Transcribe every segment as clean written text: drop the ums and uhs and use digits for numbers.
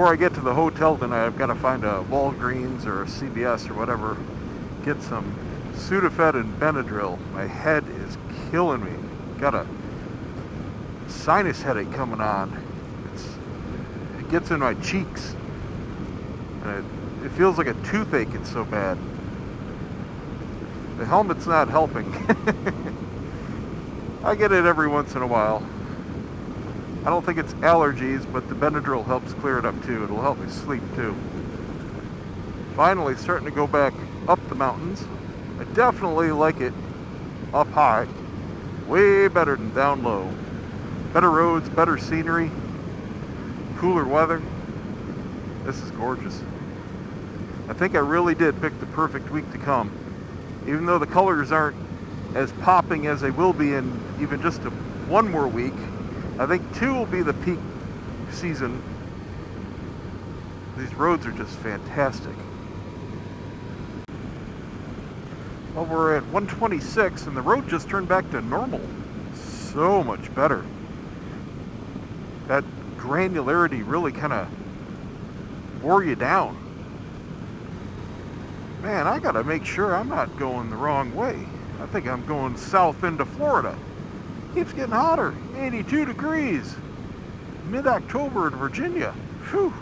before I get to the hotel tonight, I've got to find a Walgreens or a CVS or whatever, get some Sudafed and Benadryl. My head is killing me. Got a sinus headache coming on. It gets in my cheeks. And it feels like a toothache, it's so bad. The helmet's not helping. I get it every once in a while. I don't think it's allergies, but the Benadryl helps clear it up too. It'll help me sleep too. Finally starting to go back up the mountains. I definitely like it up high. Way better than down low. Better roads, better scenery, cooler weather. This is gorgeous. I think I really did pick the perfect week to come. Even though the colors aren't as popping as they will be in even just one more week, I think 2 will be the peak season. These roads are just fantastic. Well, we're at 126 and the road just turned back to normal. So much better. That granularity really kind of wore you down. Man, I gotta make sure I'm not going the wrong way. I think I'm going south into Florida. Keeps getting hotter. 82 degrees. Mid-October in Virginia. Whew.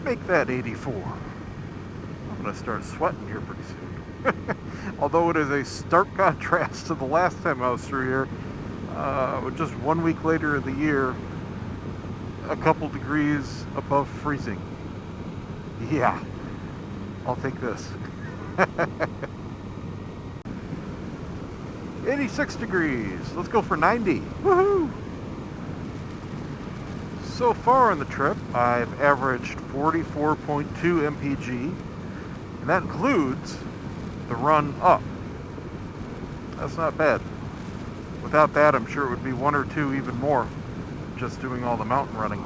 Make that 84. I'm gonna start sweating here pretty soon. Although it is a stark contrast to the last time I was through here. Just 1 week later in the year, a couple degrees above freezing. Yeah, I'll take this. 86 degrees. Let's go for 90. Woohoo! So far on the trip, I've averaged 44.2 mpg, and that includes the run up. That's not bad. Without that, I'm sure it would be 1 or 2 even more, just doing all the mountain running.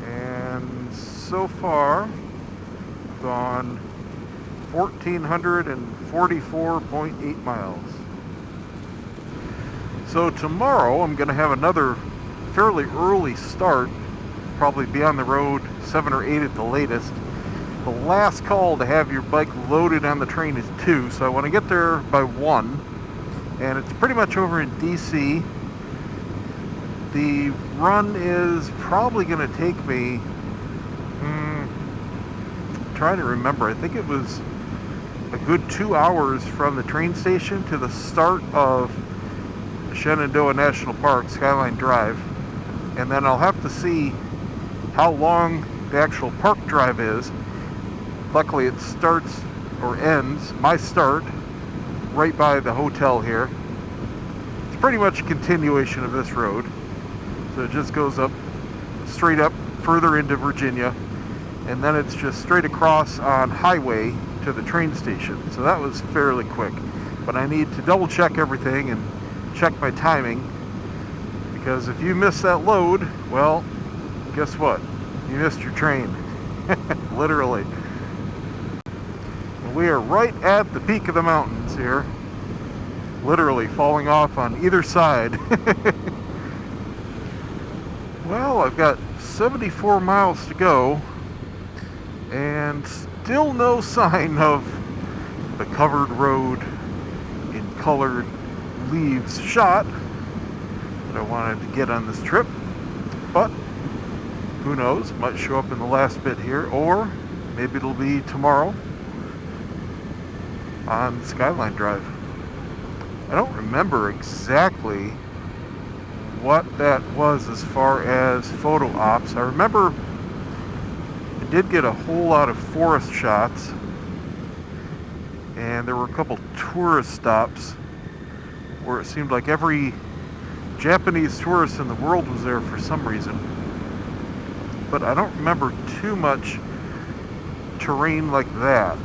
And so far, I've gone 1,444.8 miles. So tomorrow I'm going to have another fairly early start, probably be on the road 7 or 8 at the latest. The last call to have your bike loaded on the train is 2, so I want to get there by 1. And it's pretty much over in DC. The run is probably going to take me, trying to remember, I think it was a good 2 hours from the train station to the start of the Shenandoah National Park, Skyline Drive. And then I'll have to see how long the actual park drive is. Luckily it starts or ends, my start, right by the hotel here. It's pretty much a continuation of this road. So it just goes up, straight up, further into Virginia. And then it's just straight across on highway to the train station. So that was fairly quick. But I need to double check everything and check my timing. Because if you miss that load, well, guess what? You missed your train. Literally. We are right at the peak of the mountains here. Literally falling off on either side. Well, I've got 74 miles to go. And still no sign of the covered road in colored leaves shot that I wanted to get on this trip. But who knows, might show up in the last bit here, or maybe it'll be tomorrow on Skyline Drive. I don't remember exactly what that was as far as photo ops. I remember I did get a whole lot of forest shots, and there were a couple tourist stops where it seemed like every Japanese tourist in the world was there for some reason. But I don't remember too much terrain like that.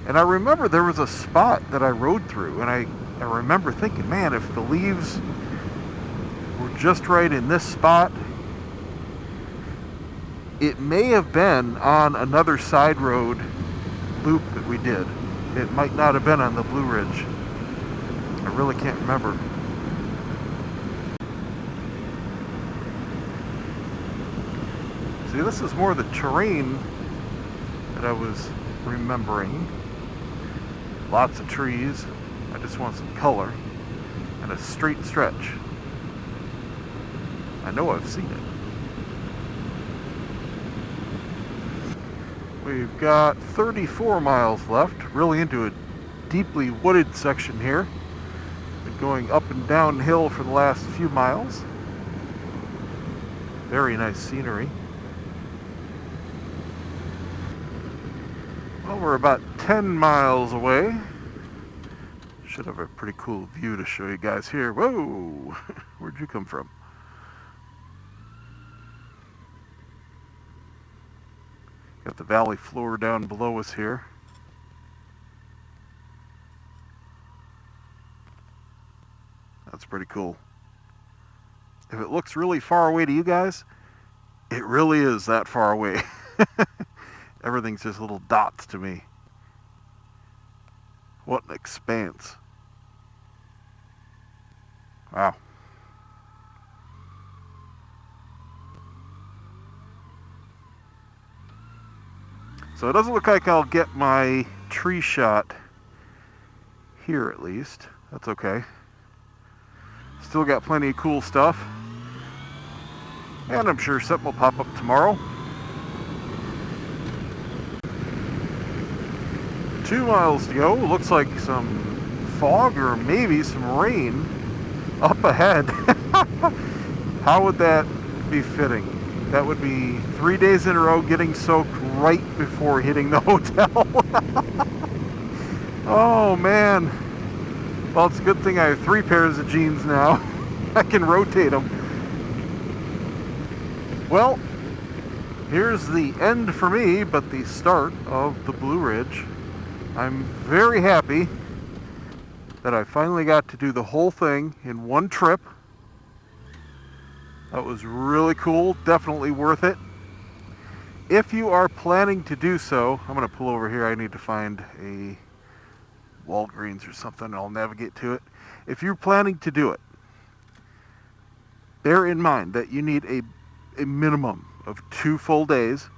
And I remember there was a spot that I rode through, and I remember thinking, man, if the leaves were just right in this spot, it may have been on another side road loop that we did. It might not have been on the Blue Ridge. I really can't remember. See, this is more the terrain that I was remembering. Lots of trees. I just want some color and a straight stretch. I know I've seen it. We've got 34 miles left, really into a deeply wooded section here. Been going up and downhill for the last few miles. Very nice scenery. Well, we're about 10 miles away. Should have a pretty cool view to show you guys here. Whoa! Where'd you come from? Got the valley floor down below us here. That's pretty cool. If it looks really far away to you guys, it really is that far away. Everything's just little dots to me. What an expanse. Wow. So it doesn't look like I'll get my tree shot here, at least. That's okay. Still got plenty of cool stuff. And I'm sure something will pop up tomorrow. 2 miles to go. Looks like some fog or maybe some rain up ahead. How would that be fitting? That would be 3 days in a row getting soaked right before hitting the hotel. Oh man. Well, it's a good thing I have 3 pairs of jeans now. I can rotate them. Well, here's the end for me, but the start of the Blue Ridge. I'm very happy that I finally got to do the whole thing in one trip. That was really cool, definitely worth it. If you are planning to do so, I'm going to pull over here. I need to find a Walgreens or something. I'll navigate to it. If you're planning to do it, bear in mind that you need a minimum of 2 full days.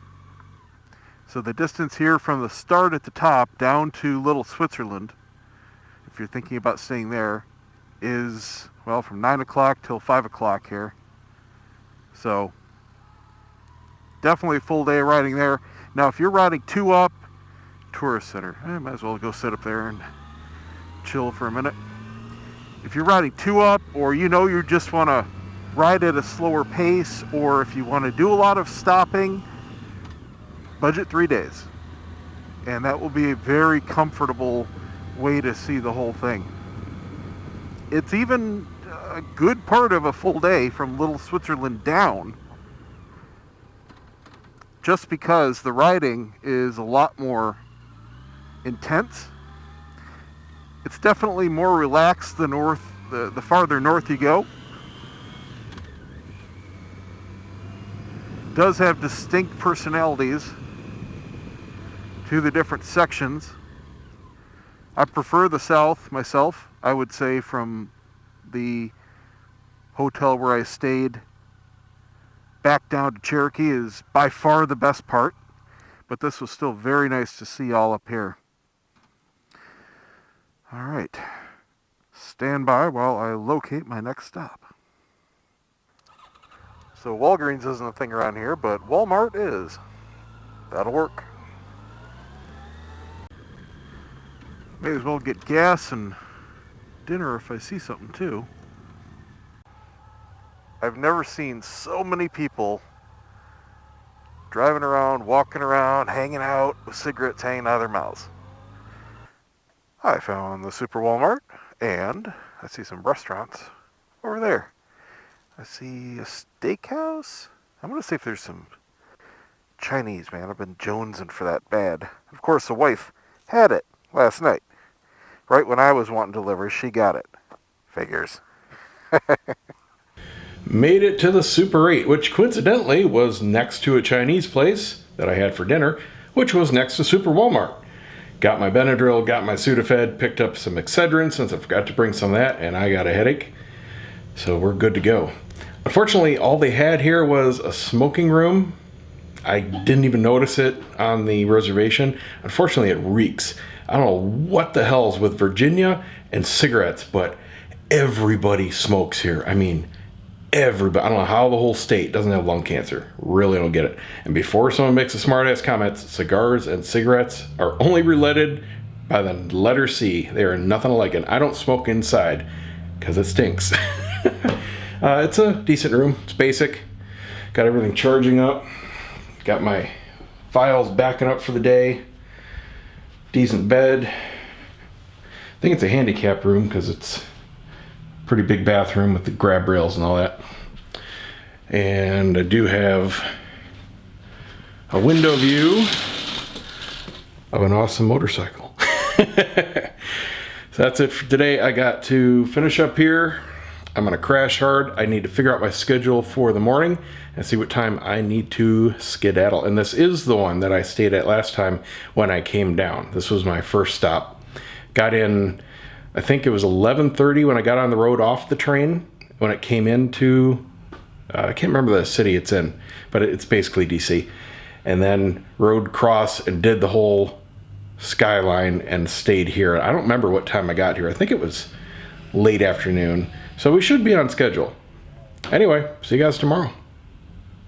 So the distance here from the start at the top down to Little Switzerland, if you're thinking about staying there, is, well, from 9 o'clock till 5 o'clock here. So definitely a full day riding there. Now if you're riding 2 up, tourist center, I might as well go sit up there and chill for a minute. If you're riding 2 up, or you just want to ride at a slower pace, or if you want to do a lot of stopping, budget 3 days. And that will be a very comfortable way to see the whole thing. It's even a good part of a full day from Little Switzerland down, just because the riding is a lot more intense. It's definitely more relaxed the farther north you go. It does have distinct personalities to the different sections. I prefer the south myself. I would say from the hotel where I stayed back down to Cherokee is by far the best part, but this was still very nice to see all up here. All right, stand by while I locate my next stop. So Walgreens isn't a thing around here, but Walmart is. That'll work. May as well get gas and dinner if I see something too. I've never seen so many people driving around, walking around, hanging out with cigarettes hanging out of their mouths. I found the Super Walmart, and I see some restaurants over there. I see a steakhouse. I'm going to see if there's some Chinese, man. I've been jonesing for that bad. Of course, the wife had it last night. Right when I was wanting delivery, she got it. Figures. Made it to the Super 8, which coincidentally was next to a Chinese place that I had for dinner, which was next to Super Walmart. Got my Benadryl, got my Sudafed, picked up some Excedrin since I forgot to bring some of that, and I got a headache. So we're good to go. Unfortunately, all they had here was a smoking room I didn't even notice it on the reservation. Unfortunately, it reeks. I don't know what the hell's with Virginia and cigarettes, but everybody smokes here. I mean, everybody. I don't know how the whole state doesn't have lung cancer. Really don't get it. And before someone makes a smart-ass comment, cigars and cigarettes are only related by the letter C. They are nothing alike. And I don't smoke inside because it stinks. It's a decent room. It's basic. Got everything charging up. Got my files backing up for the day. Decent bed. I think it's a handicap room because it's a pretty big bathroom with the grab rails and all that. And I do have a window view of an awesome motorcycle. So that's it for today. I got to finish up here. I'm going to crash hard. I need to figure out my schedule for the morning and see what time I need to skedaddle. And this is the one that I stayed at last time when I came down. This was my first stop. Got in, I think it was 11:30 when I got on the road off the train. When it came into, I can't remember the city it's in, but it's basically DC. And then rode cross and did the whole skyline and stayed here. I don't remember what time I got here. I think it was late afternoon. So we should be on schedule. Anyway, see you guys tomorrow.